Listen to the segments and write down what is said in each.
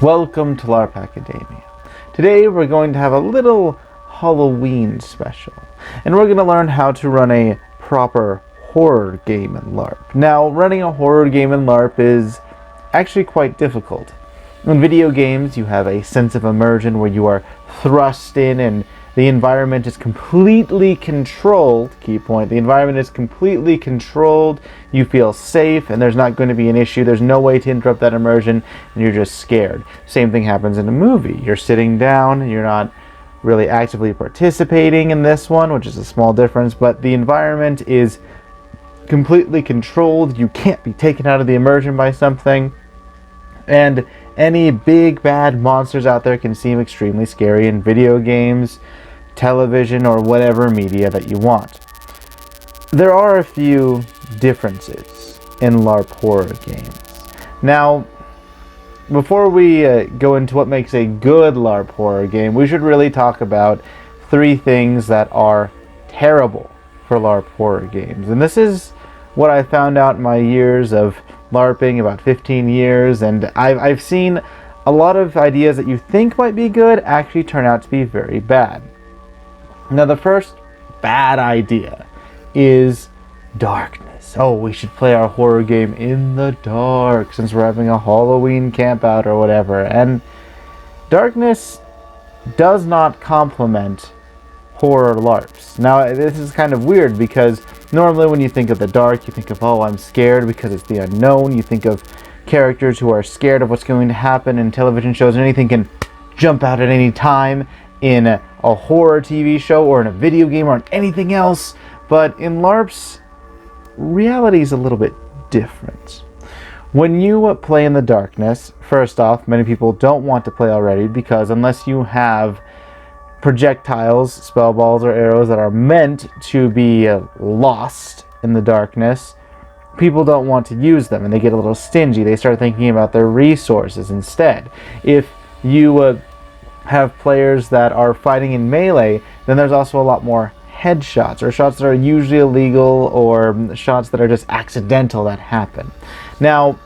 Welcome to Larp Academia. Today we're going to have a little Halloween special, and we're going to learn how to run a proper horror game in Larp. Now, running a horror game in Larp is actually quite difficult. In video games, you have a sense of immersion where you are thrust in and the environment is completely controlled. Key point, the environment is completely controlled. You feel safe and there's not going to be an issue. There's no way to interrupt that immersion and you're just scared. Same thing happens in a movie. You're sitting down, you're not really actively participating in this one, which is a small difference, but the environment is completely controlled. You can't be taken out of the immersion by something. And any big bad monsters out there can seem extremely scary in video games, television, or whatever media that you want. There are a few differences in LARP horror games. Now, before we go into what makes a good LARP horror game, we should really talk about three things that are terrible for LARP horror games. And this is what I found out in my years of LARPing, about 15 years, and I've seen a lot of ideas that you think might be good actually turn out to be very bad. Now, the first bad idea is darkness. Oh, we should play our horror game in the dark since we're having a Halloween camp out or whatever. And darkness does not complement horror LARPs. Now, this is kind of weird because normally when you think of the dark, you think of, oh, I'm scared because it's the unknown. You think of characters who are scared of what's going to happen in television shows, and anything can jump out at any time in a horror TV show or in a video game or in anything else. But in LARPs, reality is a little bit different. When you play in the darkness, first off, many people don't want to play already because unless you have projectiles, spell balls, or arrows that are meant to be lost in the darkness, people don't want to use them and they get a little stingy. They start thinking about their resources instead. If you have players that are fighting in melee, then there's also a lot more headshots, or shots that are usually illegal, or shots that are just accidental that happen. Now,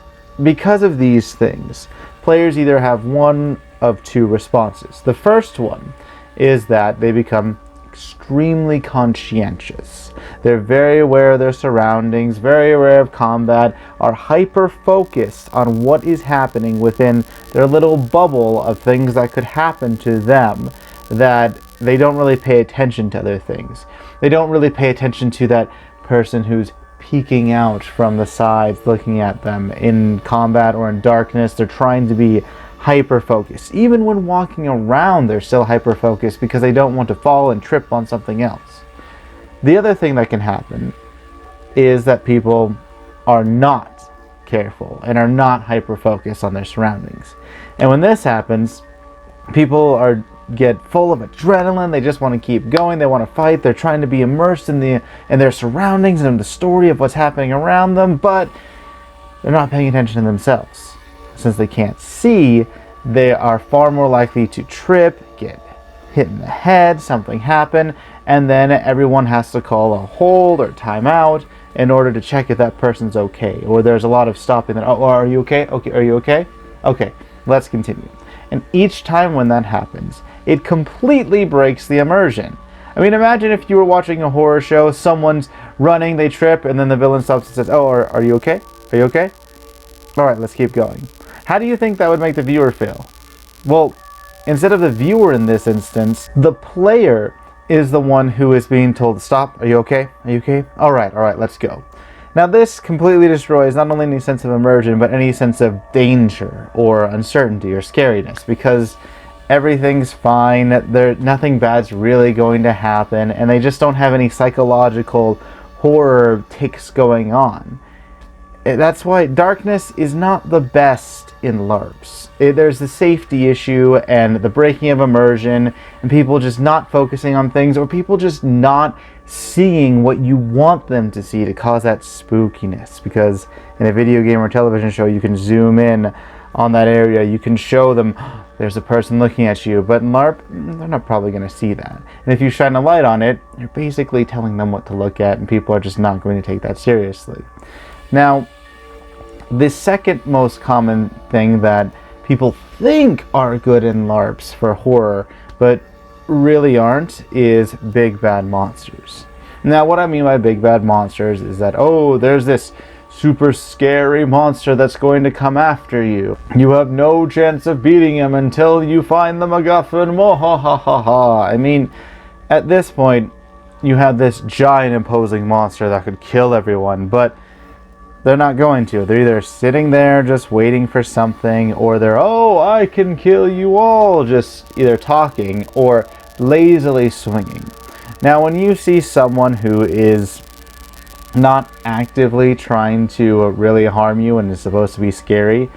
because of these things, players either have one of two responses. The first one is that they become extremely conscientious. They're very aware of their surroundings, very aware of combat, are hyper-focused on what is happening within their little bubble of things that could happen to them, that they don't really pay attention to other things. They don't really pay attention to that person who's peeking out from the sides, looking at them in combat or in darkness. They're trying to be hyper-focused. Even when walking around, they're still hyper-focused because they don't want to fall and trip on something else. The other thing that can happen is that people are not careful and are not hyper-focused on their surroundings. And when this happens, people get full of adrenaline. They just want to keep going. They want to fight. They're trying to be immersed in their surroundings and in the story of what's happening around them, but they're not paying attention to themselves. Since they can't see, they are far more likely to trip, get hit in the head, something happen, and then everyone has to call a hold or timeout in order to check if that person's okay. Or there's a lot of stopping that, oh, are you okay? Okay, are you okay? Okay, let's continue. And each time when that happens, it completely breaks the immersion. I mean, imagine if you were watching a horror show, someone's running, they trip, and then the villain stops and says, oh, are you okay? Are you okay? All right, let's keep going. How do you think that would make the viewer feel? Well, instead of the viewer in this instance, the player is the one who is being told to stop. Are you okay? Are you okay? All right, let's go. Now, this completely destroys not only any sense of immersion, but any sense of danger or uncertainty or scariness, because everything's fine, nothing bad's really going to happen, and they just don't have any psychological horror tics going on. That's why darkness is not the best in LARPs. There's the safety issue and the breaking of immersion and people just not focusing on things, or people just not seeing what you want them to see to cause that spookiness. Because in a video game or television show, you can zoom in on that area, you can show them there's a person looking at you, but in LARP, they're not probably going to see that. And if you shine a light on it, you're basically telling them what to look at, and people are just not going to take that seriously. Now, the second most common thing that people think are good in LARPs for horror, but really aren't, is big bad monsters. Now, what I mean by big bad monsters is that, oh, there's this super scary monster that's going to come after you. You have no chance of beating him until you find the MacGuffin. Mwahahaha. I mean, at this point, you have this giant imposing monster that could kill everyone, but they're not going to. They're either sitting there just waiting for something, or they're, oh, I can kill you all, just either talking or lazily swinging. Now, when you see someone who is not actively trying to really harm you and is supposed to be scary,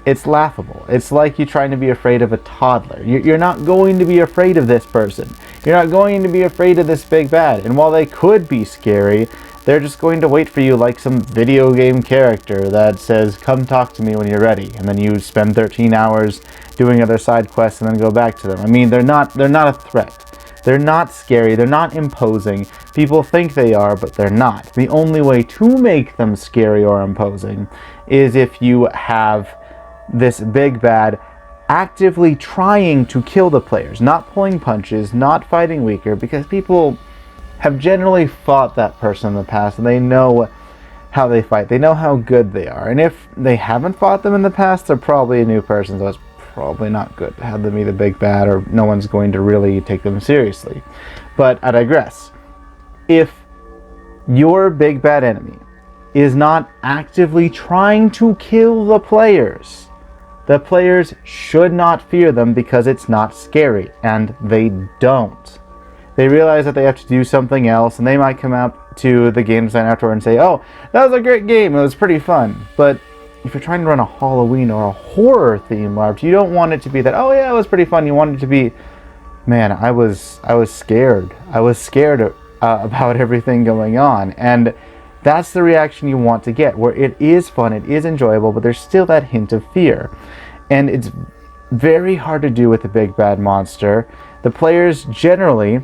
it's laughable. It's like you trying to be afraid of a toddler. You're not going to be afraid of this person. You're not going to be afraid of this big bad. And while they could be scary, they're just going to wait for you like some video game character that says, come talk to me when you're ready. And then you spend 13 hours doing other side quests and then go back to them. I mean, they're not a threat. They're not scary. They're not imposing. People think they are, but they're not. The only way to make them scary or imposing is if you have this big bad actively trying to kill the players, not pulling punches, not fighting weaker, because people have generally fought that person in the past and they know how they fight. They know how good they are. And if they haven't fought them in the past, they're probably a new person, so it's probably not good to have them be the big bad, or no one's going to really take them seriously. But I digress. If your big bad enemy is not actively trying to kill the players should not fear them, because it's not scary, and they don't. They realize that they have to do something else, and they might come up to the game designer afterward and say, oh, that was a great game, it was pretty fun. But if you're trying to run a Halloween or a horror theme LARP, you don't want it to be that, oh yeah, it was pretty fun. You want it to be, man, I was scared. I was scared about everything going on. And that's the reaction you want to get, where it is fun, it is enjoyable, but there's still that hint of fear. And it's very hard to do with the big bad monster. The players generally,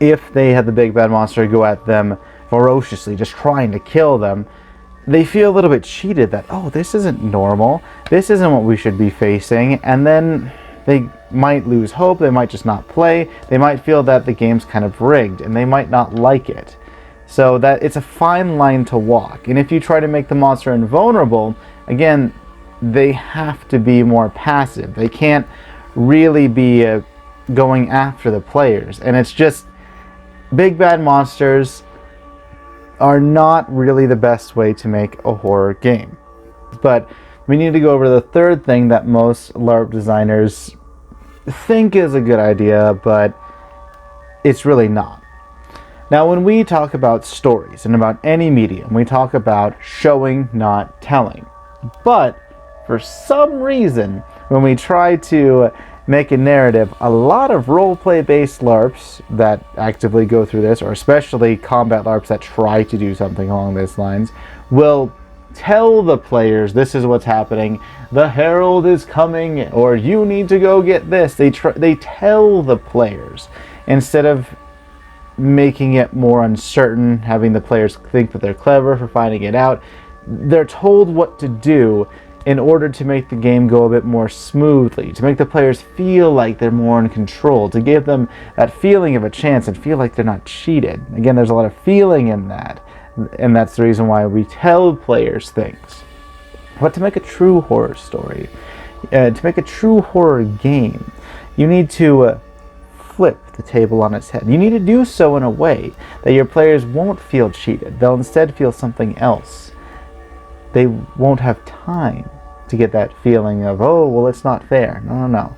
if they have the big bad monster go at them ferociously, just trying to kill them, they feel a little bit cheated that, oh, this isn't normal, this isn't what we should be facing, and then they might lose hope, they might just not play, they might feel that the game's kind of rigged, and they might not like it. So that it's a fine line to walk. And if you try to make the monster invulnerable, again, they have to be more passive. They can't really be going after the players. And it's just, big bad monsters are not really the best way to make a horror game. But we need to go over the third thing that most LARP designers think is a good idea, but it's really not. Now, when we talk about stories and about any medium, we talk about showing, not telling. But for some reason, when we try to make a narrative, a lot of roleplay based LARPs that actively go through this, or especially combat LARPs that try to do something along those lines, will tell the players this is what's happening, the herald is coming, or you need to go get this. They tell the players instead of making it more uncertain, having the players think that they're clever for finding it out. They're told what to do in order to make the game go a bit more smoothly, to make the players feel like they're more in control, to give them that feeling of a chance and feel like they're not cheated. Again, there's a lot of feeling in that, and that's the reason why we tell players things. But to make a true horror story, to make a true horror game, you need to flip the table on its head. You need to do so in a way that your players won't feel cheated. They'll instead feel something else. They won't have time to get that feeling of, oh, well, it's not fair. No.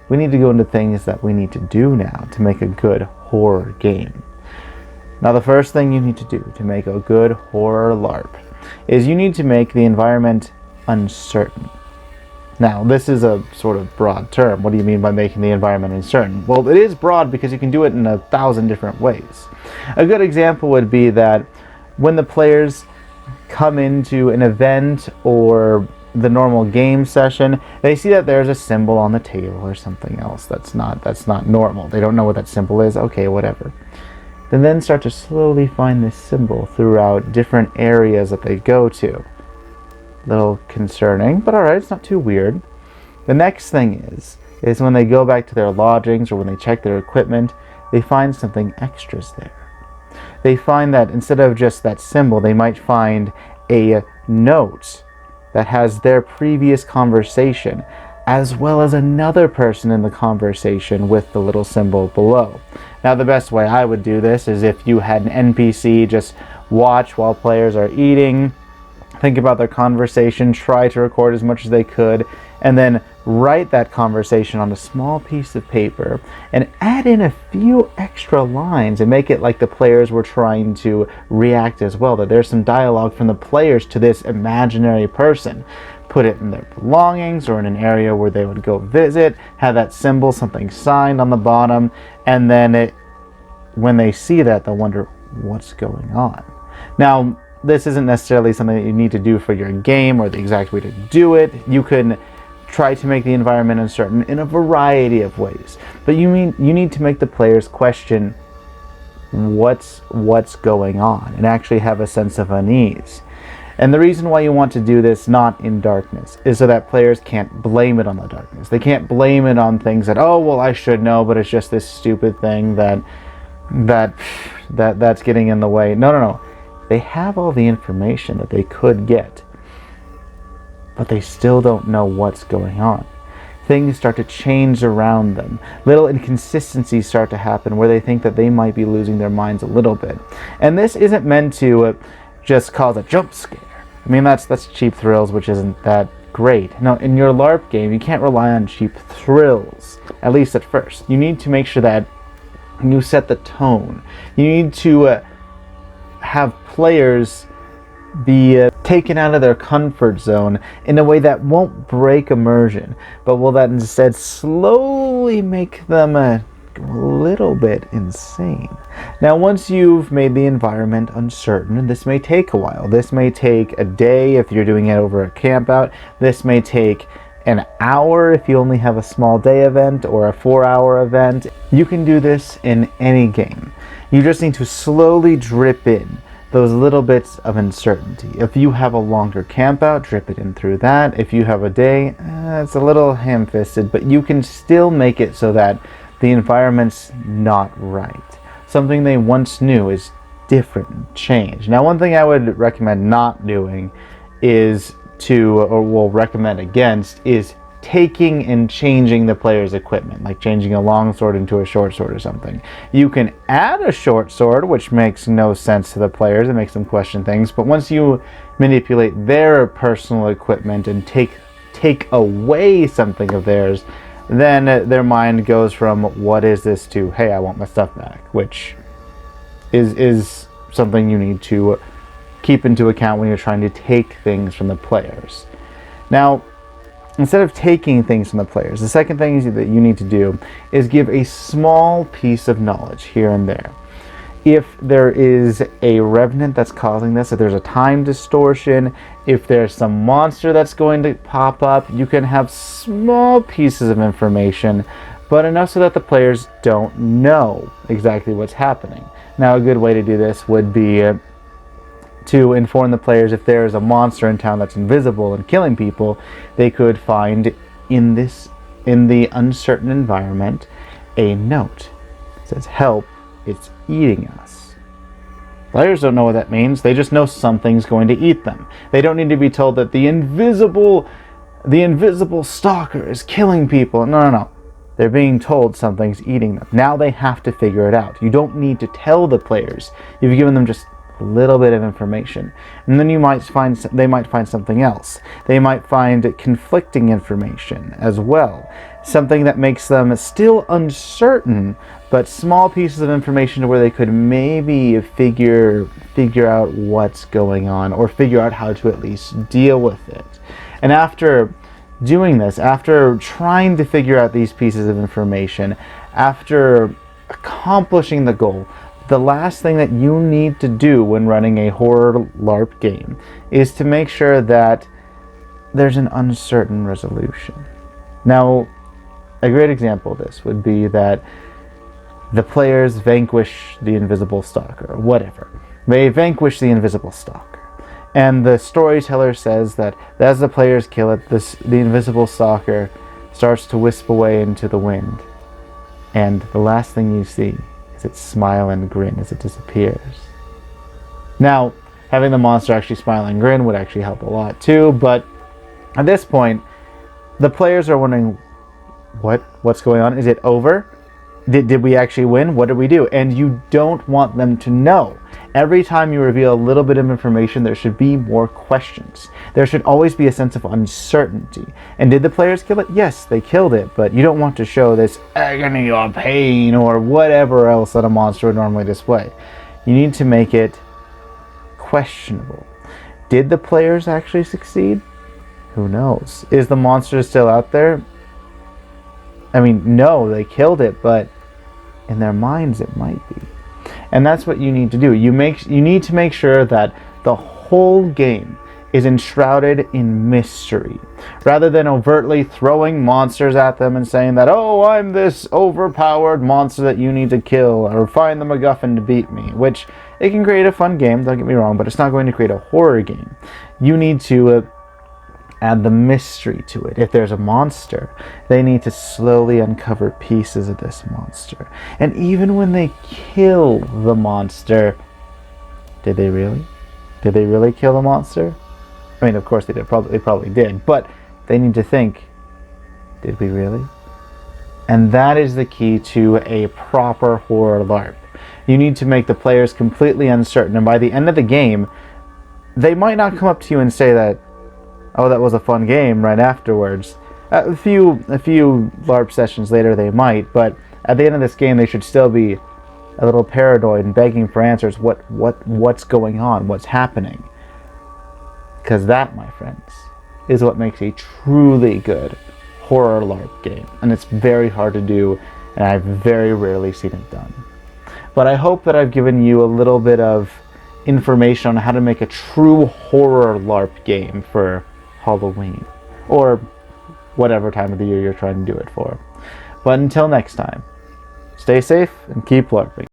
We need to go into things that we need to do now to make a good horror game. Now, the first thing you need to do to make a good horror LARP is you need to make the environment uncertain. Now, this is a sort of broad term. What do you mean by making the environment uncertain? Well, it is broad because you can do it in 1,000 different ways. A good example would be that when the players come into an event or the normal game session, they see that there's a symbol on the table or something else that's not normal. They don't know what that symbol is. Okay, whatever. They then start to slowly find this symbol throughout different areas that they go to. A little concerning, but alright, it's not too weird. The next thing is when they go back to their lodgings or when they check their equipment, they find something extras there. They find that instead of just that symbol, they might find a note that has their previous conversation, as well as another person in the conversation with the little symbol below. Now, the best way I would do this is if you had an NPC just watch while players are eating, think about their conversation, try to record as much as they could, and then write that conversation on a small piece of paper and add in a few extra lines and make it like the players were trying to react as well, that there's some dialogue from the players to this imaginary person. Put it in their belongings or in an area where they would go visit, have that symbol, something signed on the bottom, and then when they see that, they'll wonder what's going on. Now, this isn't necessarily something that you need to do for your game or the exact way to do it. You can try to make the environment uncertain in a variety of ways, but you need to make the players question what's going on and actually have a sense of unease. And the reason why you want to do this not in darkness is so that players can't blame it on the darkness. They can't blame it on things that, oh well, I should know, but it's just this stupid thing that's getting in the way. No. They have all the information that they could get, but they still don't know what's going on. Things start to change around them. Little inconsistencies start to happen where they think that they might be losing their minds a little bit. And this isn't meant to just cause a jump scare. I mean, that's cheap thrills, which isn't that great. Now, in your LARP game, you can't rely on cheap thrills, at least at first. You need to make sure that you set the tone. You need to have players be taken out of their comfort zone in a way that won't break immersion, but will that instead slowly make them a little bit insane. Now, once you've made the environment uncertain, this may take a while. This may take a day if you're doing it over a campout. This may take an hour if you only have a small day event or a 4-hour event. You can do this in any game. You just need to slowly drip in those little bits of uncertainty. If you have a longer campout, drip it in through that. If you have a day, it's a little ham-fisted, but you can still make it so that the environment's not right. Something they once knew is different and changed. Now, one thing I would recommend not doing is recommend against, is taking and changing the player's equipment, like changing a long sword into a short sword or something. You can add a short sword, which makes no sense to the players. It makes them question things. But once you manipulate their personal equipment and take away something of theirs, then their mind goes from what is this to, hey, I want my stuff back, which is something you need to keep into account when you're trying to take things from the players. Now, instead of taking things from the players, the second thing that you need to do is give a small piece of knowledge here and there. If there is a revenant that's causing this, if there's a time distortion, if there's some monster that's going to pop up, you can have small pieces of information, but enough so that the players don't know exactly what's happening. Now, a good way to do this would be to inform the players if there's a monster in town that's invisible and killing people, they could find in the uncertain environment a note. It says, "Help, it's eating us." Players don't know what that means. They just know something's going to eat them. They don't need to be told that the invisible stalker is killing people. No. They're being told something's eating them. Now they have to figure it out. You don't need to tell the players. You've given them just a little bit of information, and then they might find something else. They might find conflicting information as well, something that makes them still uncertain, but small pieces of information to where they could maybe figure out what's going on or figure out how to at least deal with it. And after doing this, after trying to figure out these pieces of information, after accomplishing the goal, the last thing that you need to do when running a horror LARP game is to make sure that there's an uncertain resolution. Now, a great example of this would be that the players vanquish the invisible stalker, or whatever. They vanquish the invisible stalker. And the storyteller says that as the players kill it, the invisible stalker starts to wisp away into the wind, and the last thing you see is its smile and grin as it disappears. Now, having the monster actually smile and grin would actually help a lot too, but at this point, the players are wondering, what's going on? Is it over? Did we actually win? What did we do? And you don't want them to know. Every time you reveal a little bit of information, there should be more questions. There should always be a sense of uncertainty. And did the players kill it? Yes, they killed it, but you don't want to show this agony or pain or whatever else that a monster would normally display. You need to make it questionable. Did the players actually succeed? Who knows? Is the monster still out there? I mean, no, they killed it, but in their minds it might be. And that's what you need to do. You need to make sure that the whole game is enshrouded in mystery, rather than overtly throwing monsters at them and saying that, oh, I'm this overpowered monster that you need to kill, or find the MacGuffin to beat me, which it can create a fun game, don't get me wrong, but it's not going to create a horror game. You need to add the mystery to it. If there's a monster, they need to slowly uncover pieces of this monster. And even when they kill the monster, did they really? Did they really kill the monster? I mean, of course they did. They probably did. But they need to think, did we really? And that is the key to a proper horror LARP. You need to make the players completely uncertain. And by the end of the game, they might not come up to you and say that, oh, that was a fun game right afterwards. A few LARP sessions later they might, but at the end of this game they should still be a little paranoid and begging for answers. What's going on? What's happening? Because that, my friends, is what makes a truly good horror LARP game. And it's very hard to do, and I've very rarely seen it done. But I hope that I've given you a little bit of information on how to make a true horror LARP game for Halloween, or whatever time of the year you're trying to do it for. But until next time, stay safe and keep LARPing.